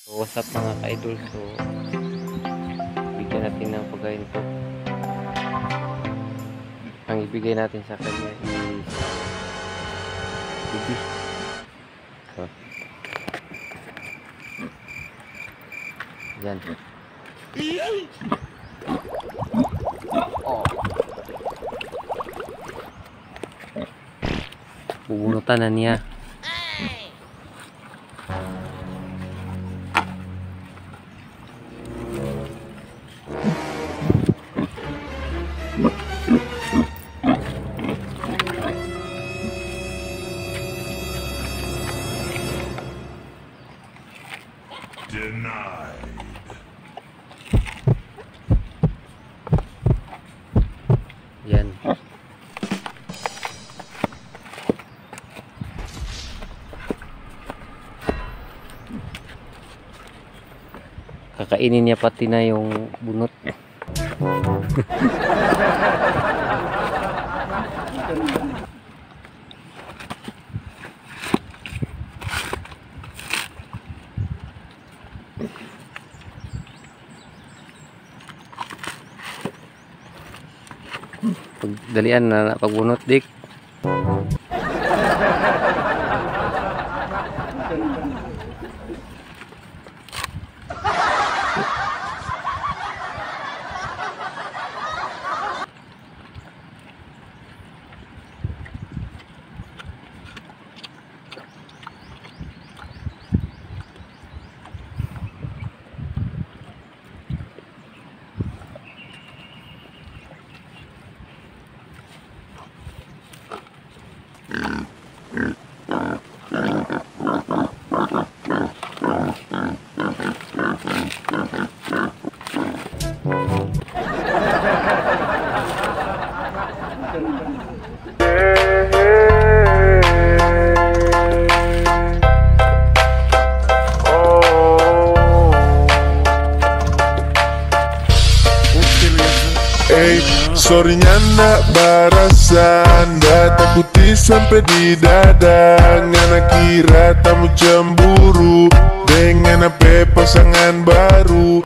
So, what's up mga ka-idol? So, bigyan natin ng pagkain to. Ang ibigay natin sa kanya is bibi. So, yan. Oh. Bubunutan na niya. Denied. Yan. Kakainin niya pati na yung bunot. Pagdalian na pagbunot dik. Sorrynya nak barasan, dah takuti sampai di dada. Ngana kira tamu cemburu dengan apa pasangan baru.